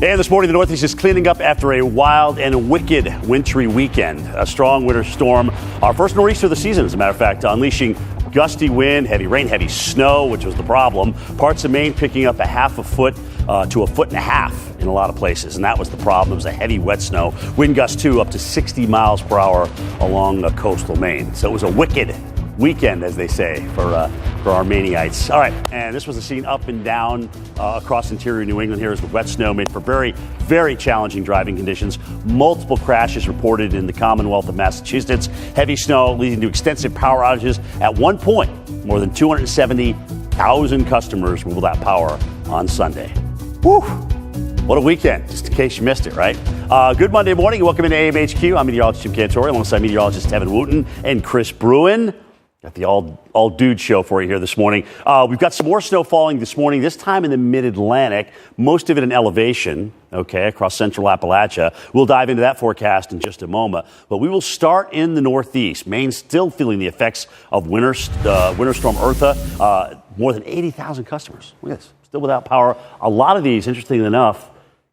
And this morning, the Northeast is cleaning up after a wild and wicked wintry weekend. A strong winter storm, our first nor'easter of the season, as a matter of fact, unleashing gusty wind, heavy rain, heavy snow, which was the problem. Parts of Maine picking up a half a foot to a foot and a half in a lot of places, and that was the problem. It was a heavy, wet snow. Wind gusts, too, up to 60 miles per hour along coastal Maine. So it was a wicked weekend, as they say, for our Maineites. All right, and this was the scene up and down across interior New England here as the wet snow made for very, very challenging driving conditions. Multiple crashes reported in the Commonwealth of Massachusetts. Heavy snow leading to extensive power outages. At one point, more than 270,000 customers were without power on Sunday. Whew. What a weekend, just in case you missed it, right? Good Monday morning. Welcome into AMHQ. I'm meteorologist Jim Cantori, alongside meteorologist Tevin Wooten and Chris Bruin. Got the all dude show for you here this morning. We've got some more snow falling this morning, this time in the mid-Atlantic, most of it in elevation, okay, across central Appalachia. We'll dive into that forecast in just a moment. But we will start in the Northeast. Maine still feeling the effects of Winter Storm Eartha. More than 80,000 customers. Look at this, still without power. A lot of these, interestingly enough,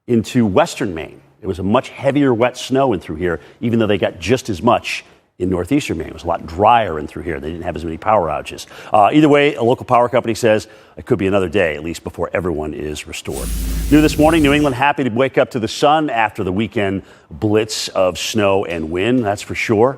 into western Maine. It was a much heavier wet snow in through here, even though they got just as much in northeastern Maine. It was a lot drier in through here. They didn't have as many power outages. Either way, a local power company says it could be another day, at least before everyone is restored. New this morning, New England happy to wake up to the sun after the weekend blitz of snow and wind, that's for sure.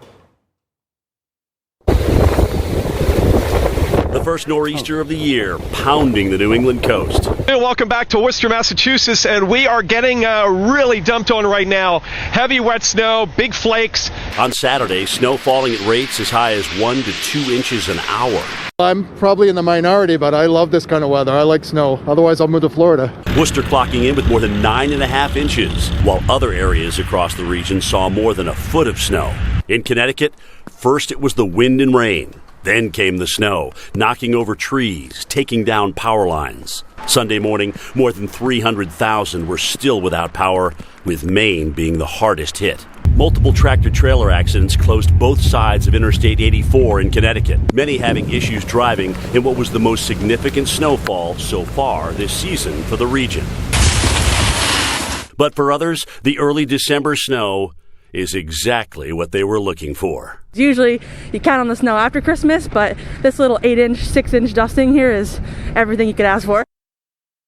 The first nor'easter of the year, pounding the New England coast. Welcome back to Worcester, Massachusetts, and we are getting really dumped on right now. Heavy wet snow, big flakes. On Saturday, snow falling at rates as high as 1 to 2 inches an hour. I'm probably in the minority, but I love this kind of weather. I like snow. Otherwise, I'll move to Florida. Worcester clocking in with more than 9.5 inches, while other areas across the region saw more than a foot of snow. In Connecticut, first it was the wind and rain. Then came the snow, knocking over trees, taking down power lines. Sunday morning, more than 300,000 were still without power, with Maine being the hardest hit. Multiple tractor-trailer accidents closed both sides of Interstate 84 in Connecticut, many having issues driving in what was the most significant snowfall so far this season for the region. But for others, the early December snow is exactly what they were looking for. Usually you count on the snow after Christmas, but this little 8-inch, 6-inch dusting here is everything you could ask for.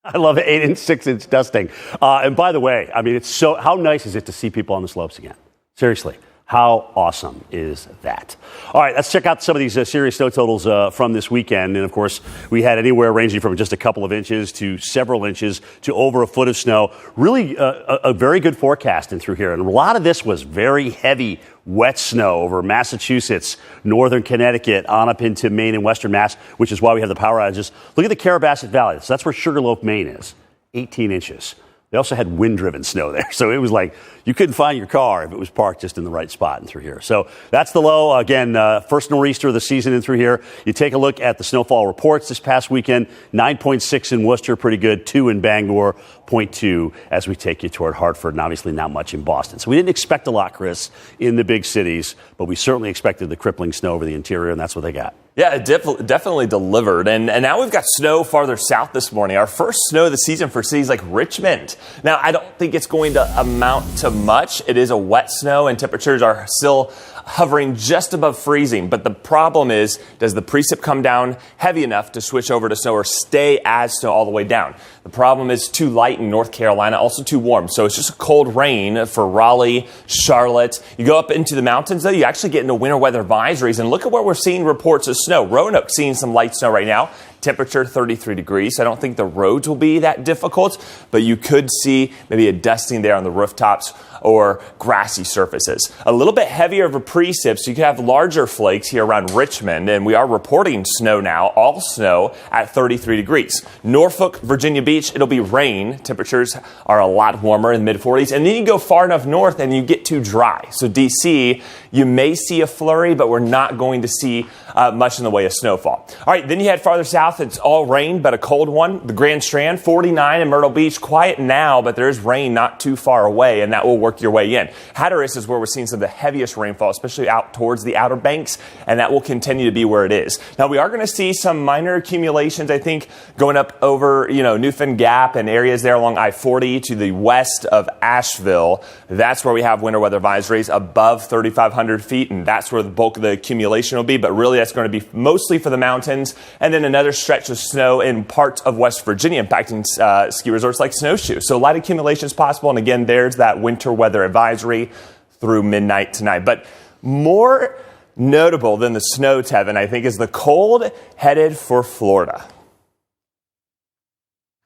I love 8-inch, 6-inch dusting. And by the way, I mean, how nice is it to see people on the slopes again? Seriously, how awesome is that? All right, let's check out some of these serious snow totals from this weekend. And, of course, we had anywhere ranging from just a couple of inches to several inches to over a foot of snow. Really a very good forecast in through here. And a lot of this was very heavy, wet snow over Massachusetts, northern Connecticut, on up into Maine and western Mass, which is why we have the power outages. Look at the Carrabassett Valley. So that's where Sugarloaf, Maine is, 18 inches. They also had wind-driven snow there, so it was like you couldn't find your car if it was parked just in the right spot and through here. So that's the low. Again, first nor'easter of the season in through here. You take a look at the snowfall reports this past weekend, 9.6 in Worcester, pretty good, 2 in Bangor, 0.2 as we take you toward Hartford, and obviously not much in Boston. So we didn't expect a lot, Chris, in the big cities, but we certainly expected the crippling snow over the interior, and that's what they got. Yeah, it definitely delivered. And now we've got snow farther south this morning. Our first snow of the season for cities like Richmond. Now, I don't think it's going to amount to much. It is a wet snow, and temperatures are still hovering just above freezing. But the problem is, does the precip come down heavy enough to switch over to snow or stay as snow all the way down? The problem is too light in North Carolina, also too warm. So it's just a cold rain for Raleigh, Charlotte. You go up into the mountains, though, you actually get into winter weather advisories. And look at where we're seeing reports of snow. Roanoke seeing some light snow right now. Temperature 33 degrees. I don't think the roads will be that difficult, but you could see maybe a dusting there on the rooftops or grassy surfaces. A little bit heavier of a precip, so you could have larger flakes here around Richmond, and we are reporting snow now, all snow at 33 degrees. Norfolk, Virginia Beach, it'll be rain. Temperatures are a lot warmer in the mid-40s, and then you go far enough north and you get too dry. So D.C., you may see a flurry, but we're not going to see much in the way of snowfall. All right, then you head farther south. It's all rain, but a cold one. The Grand Strand, 49 in Myrtle Beach. Quiet now, but there is rain not too far away, and that will work work your way in. Hatteras is where we're seeing some of the heaviest rainfall, especially out towards the Outer Banks, and that will continue to be where it is. Now, we are going to see some minor accumulations, I think, going up over, Newfound Gap and areas there along I-40 to the west of Asheville. That's where we have winter weather advisories above 3,500 feet, and that's where the bulk of the accumulation will be. But really, that's going to be mostly for the mountains, and then another stretch of snow in parts of West Virginia, impacting ski resorts like Snowshoe. So light accumulation is possible, and again, there's that winter weather advisory through midnight tonight. But more notable than the snow, Tevin, I think, is the cold headed for Florida.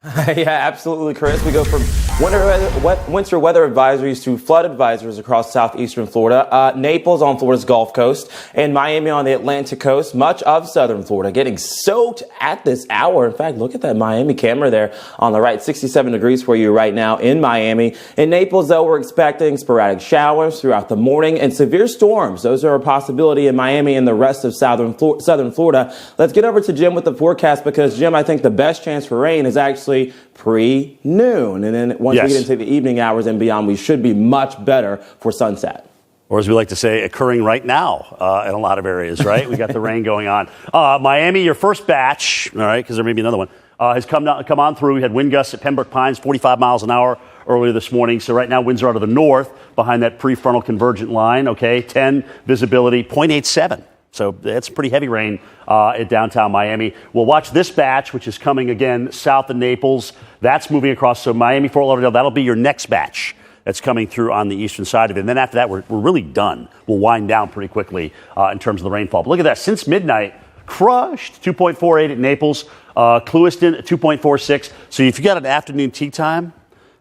Yeah, absolutely, Chris. We go from winter weather advisories to flood advisories across southeastern Florida. Naples on Florida's Gulf Coast and Miami on the Atlantic coast. Much of southern Florida getting soaked at this hour. In fact, look at that Miami camera there on the right. 67 degrees for you right now in Miami. In Naples, though, we're expecting sporadic showers throughout the morning and severe storms. Those are a possibility in Miami and the rest of southern Florida. Let's get over to Jim with the forecast because, Jim, I think the best chance for rain is actually pre-noon. And then once we get into the evening hours and beyond, we should be much better for sunset. Or as we like to say, occurring right now in a lot of areas, right? We got the rain going on. Miami, your first batch, all right, because there may be another one, has come on through. We had wind gusts at Pembroke Pines, 45 miles an hour earlier this morning. So right now, winds are out of the north behind that prefrontal convergent line, okay? 10 visibility, 0.87. So that's pretty heavy rain at downtown Miami. We'll watch this batch, which is coming again south of Naples. That's moving across. So Miami, Fort Lauderdale, that'll be your next batch that's coming through on the eastern side of it. And then after that, we're really done. We'll wind down pretty quickly in terms of the rainfall. But look at that. Since midnight, crushed 2.48 at Naples, Clewiston 2.46. So if you got an afternoon tea time,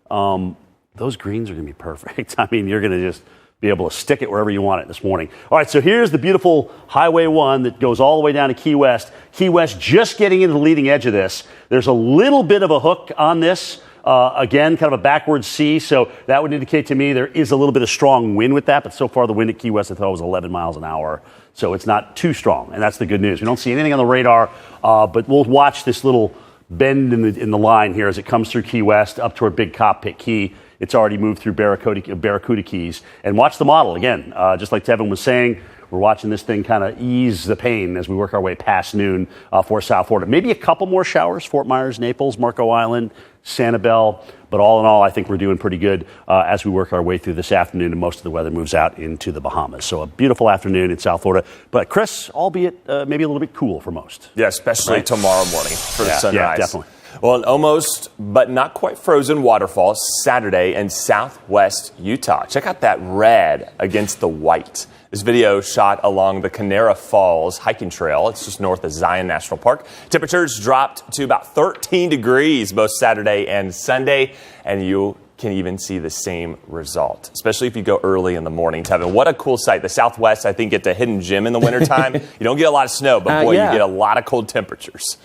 those greens are going to be perfect. I mean, you're going to just be able to stick it wherever you want it this morning. All right, so here's the beautiful Highway 1 that goes all the way down to Key West. Key West just getting into the leading edge of this. There's a little bit of a hook on this. Again, kind of a backward sea, so that would indicate to me there is a little bit of strong wind with that, but so far the wind at Key West I thought was 11 miles an hour, so it's not too strong, and that's the good news. We don't see anything on the radar, but we'll watch this little bend in the line here as it comes through Key West up toward Big Cockpit Key. It's already moved through Barracuda Keys. And watch the model. Again, just like Tevin was saying, we're watching this thing kind of ease the pain as we work our way past noon for South Florida. Maybe a couple more showers, Fort Myers, Naples, Marco Island, Sanibel. But all in all, I think we're doing pretty good as we work our way through this afternoon, and most of the weather moves out into the Bahamas. So a beautiful afternoon in South Florida. But, Chris, albeit maybe a little bit cool for most. Yeah, especially tomorrow morning for the sunrise. Yeah, definitely. Well, an almost but not quite frozen waterfall Saturday in southwest Utah. Check out that red against the white. This video shot along the Canara Falls hiking trail. It's just north of Zion National Park. Temperatures dropped to about 13 degrees both Saturday and Sunday, and you can even see the same result, especially if you go early in the morning, Tevin. What a cool sight. The Southwest, I think, gets a hidden gem in the wintertime. You don't get a lot of snow, but boy, you get a lot of cold temperatures.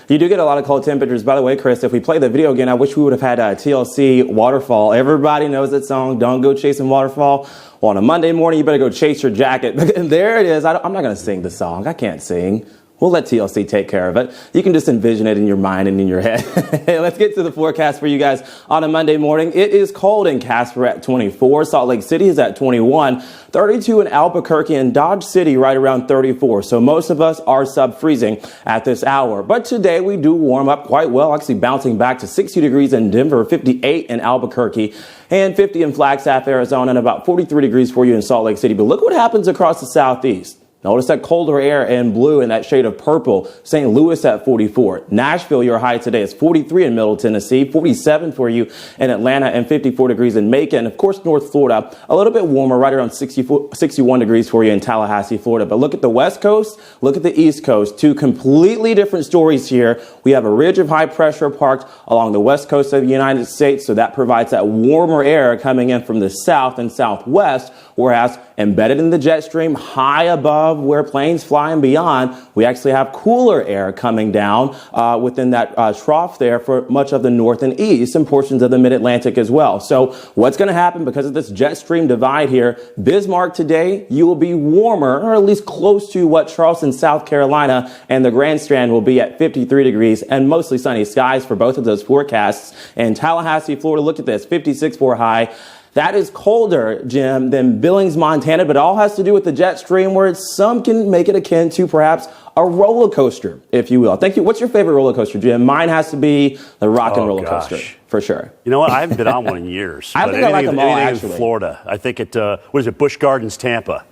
You do get a lot of cold temperatures. By the way, Chris, if we play the video again, I wish we would have had a TLC Waterfall. Everybody knows that song, Don't Go Chasing Waterfall. Well, on a Monday morning, you better go chase your jacket. There it is. I'm not going to sing the song. I can't sing. We'll let TLC take care of it. You can just envision it in your mind and in your head. Let's get to the forecast for you guys on a Monday morning. It is cold in Casper at 24. Salt Lake City is at 21. 32 in Albuquerque and Dodge City right around 34. So most of us are sub-freezing at this hour. But today we do warm up quite well, actually bouncing back to 60 degrees in Denver, 58 in Albuquerque, and 50 in Flagstaff, Arizona, and about 43 degrees for you in Salt Lake City. But look what happens across the southeast. Notice that colder air and blue and that shade of purple. St. Louis at 44. Nashville, your high today is 43 in Middle Tennessee, 47 for you in Atlanta, and 54 degrees in Macon. Of course, North Florida, a little bit warmer, right around 61 degrees for you in Tallahassee, Florida. But look at the West Coast, look at the East Coast. Two completely different stories here. We have a ridge of high pressure parked along the west coast of the United States, so that provides that warmer air coming in from the south and southwest, whereas embedded in the jet stream high above where planes fly and beyond, we actually have cooler air coming down within that trough there for much of the north and east and portions of the mid-Atlantic as well. So what's going to happen because of this jet stream divide here? Bismarck today, you will be warmer, or at least close to what Charleston, South Carolina, and the Grand Strand will be at 53 degrees and mostly sunny skies for both of those forecasts. And Tallahassee, Florida, look at this, 56 for high. That is colder, Jim, than Billings, Montana, but it all has to do with the jet stream, where some can make it akin to perhaps a roller coaster, if you will. Thank you. What's your favorite roller coaster, Jim? Mine has to be the Rockin' Roller Coaster, for sure. You know what? I haven't been on one in years. I think I like them all, anything in Florida. I think what is it, Busch Gardens, Tampa.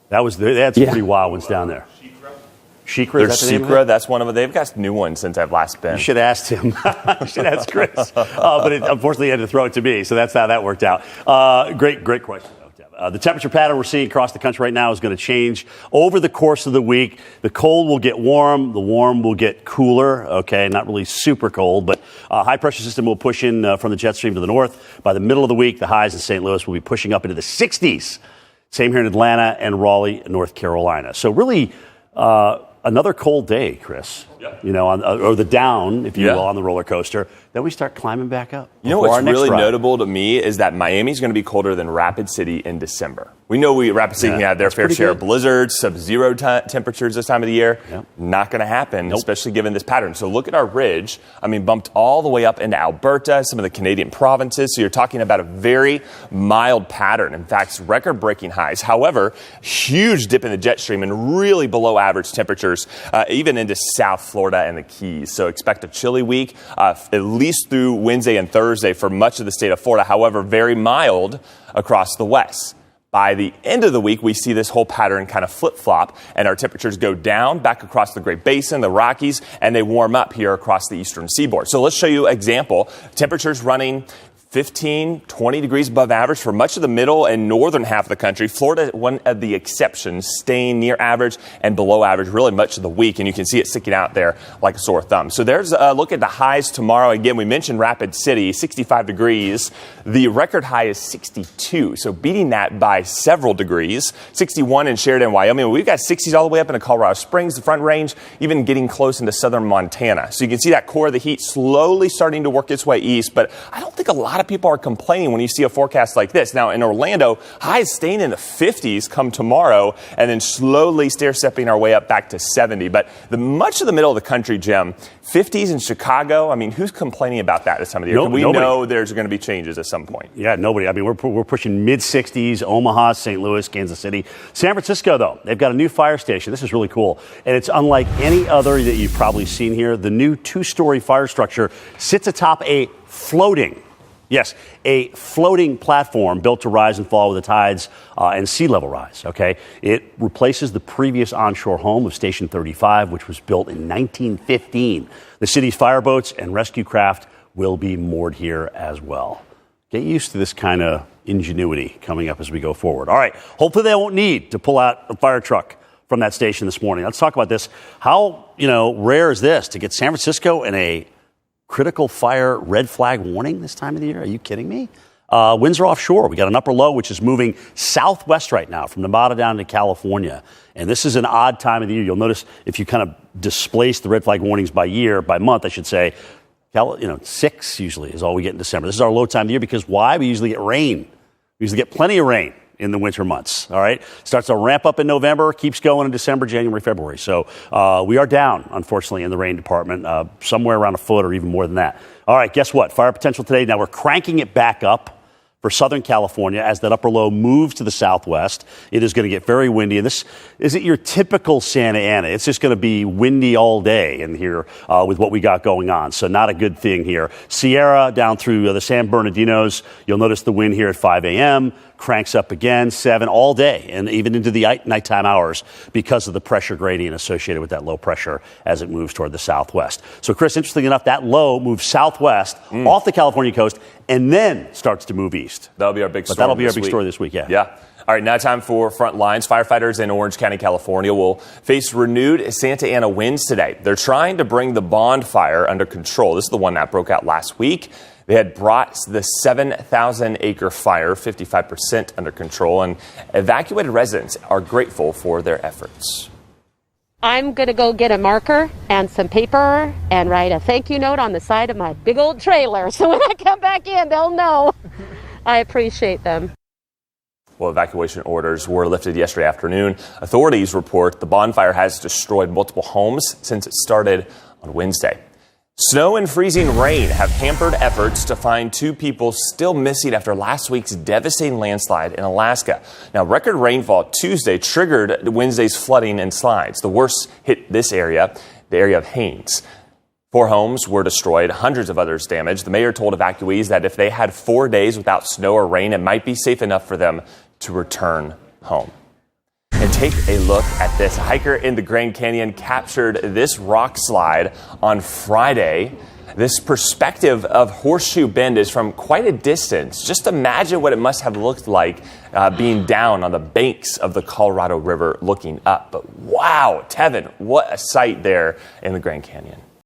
They had some pretty wild ones down there. Shikra, There's Shikra. That's one of them. They've got new ones since I've last been. You should have asked him. You should ask Chris. But unfortunately, he had to throw it to me, so that's how that worked out. Great question. The temperature pattern we're seeing across the country right now is going to change over the course of the week. The cold will get warm. The warm will get cooler. Okay, not really super cold, but high pressure system will push in from the jet stream to the north. By the middle of the week, the highs in St. Louis will be pushing up into the 60s. Same here in Atlanta and Raleigh, North Carolina. So really, another cold day, Chris. Yep. You know, or the down, if you will, on the roller coaster. Then we start climbing back up. You know what's really notable to me is that Miami's going to be colder than Rapid City in December. We know Rapid City can have their fair share of blizzards, sub-zero temperatures this time of the year. Yep. Not going to happen, especially given this pattern. So look at our ridge. I mean, bumped all the way up into Alberta, some of the Canadian provinces. So you're talking about a very mild pattern. In fact, record-breaking highs. However, huge dip in the jet stream and really below average temperatures, even into South Florida and the Keys. So expect a chilly week, at least through Wednesday and Thursday for much of the state of Florida. However, very mild across the west. By the end of the week, we see this whole pattern kind of flip-flop, and our temperatures go down back across the Great Basin, the Rockies, and they warm up here across the eastern seaboard. So let's show you an example. Temperatures running 15, 20 degrees above average for much of the middle and northern half of the country. Florida, one of the exceptions, staying near average and below average really much of the week, and you can see it sticking out there like a sore thumb. So there's a look at the highs tomorrow. Again, we mentioned Rapid City, 65 degrees. The record high is 62, so beating that by several degrees. 61 in Sheridan, Wyoming. We've got 60s all the way up into Colorado Springs, the Front Range, even getting close into southern Montana. So you can see that core of the heat slowly starting to work its way east, but I don't think a lot of people are complaining when you see a forecast like this. Now, in Orlando, highs staying in the 50s come tomorrow, and then slowly stair-stepping our way up back to 70. But much of the middle of the country, Jim, 50s in Chicago, I mean, who's complaining about that this time of the year? We know there's going to be changes at some point. Yeah, nobody. I mean, we're pushing mid-60s, Omaha, St. Louis, Kansas City. San Francisco, though, they've got a new fire station. This is really cool, and it's unlike any other that you've probably seen here. The new two-story fire structure sits atop a floating platform built to rise and fall with the tides and sea level rise, okay? It replaces the previous onshore home of Station 35, which was built in 1915. The city's fireboats and rescue craft will be moored here as well. Get used to this kind of ingenuity coming up as we go forward. All right, hopefully they won't need to pull out a fire truck from that station this morning. Let's talk about this. How, rare is this to get San Francisco in a critical fire red flag warning this time of the year? Are you kidding me? Winds are offshore. We got an upper low, which is moving southwest right now from Nevada down to California. And this is an odd time of the year. You'll notice if you kind of displace the red flag warnings by month, I should say, 6 usually is all we get in December. This is our low time of the year because why? We usually get rain. We usually get plenty of rain in the winter months, all right? Starts to ramp up in November, keeps going in December, January, February. So we are down, unfortunately, in the rain department, somewhere around a foot or even more than that. All right, guess what? Fire potential today. Now we're cranking it back up for Southern California as that upper low moves to the southwest. It is going to get very windy. And this isn't your typical Santa Ana. It's just going to be windy all day in here with what we got going on. So not a good thing here. Sierra down through the San Bernardinos. You'll notice the wind here at 5 a.m. cranks up again, 7 all day, and even into the nighttime hours because of the pressure gradient associated with that low pressure as it moves toward the southwest. So, Chris, interestingly enough, that low moves southwest off the California coast and then starts to move east. That'll be our big story. But that'll be our big story this week, yeah. Yeah. All right, now time for front lines. Firefighters in Orange County, California will face renewed Santa Ana winds today. They're trying to bring the bonfire under control. This is the one that broke out last week. They had brought the 7,000-acre fire 55% under control, and evacuated residents are grateful for their efforts. I'm going to go get a marker and some paper and write a thank you note on the side of my big old trailer. So when I come back in, they'll know I appreciate them. Well, evacuation orders were lifted yesterday afternoon. Authorities report the bonfire has destroyed multiple homes since it started on Wednesday. Snow and freezing rain have hampered efforts to find 2 people still missing after last week's devastating landslide in Alaska. Now, record rainfall Tuesday triggered Wednesday's flooding and slides. The worst hit this area, the area of Haines. 4 homes were destroyed, hundreds of others damaged. The mayor told evacuees that if they had 4 days without snow or rain, it might be safe enough for them to return home. And take a look at this. A hiker in the Grand Canyon captured this rock slide on Friday. This perspective of Horseshoe Bend is from quite a distance. Just imagine what it must have looked like being down on the banks of the Colorado River looking up. But wow, Tevin, what a sight there in the Grand Canyon.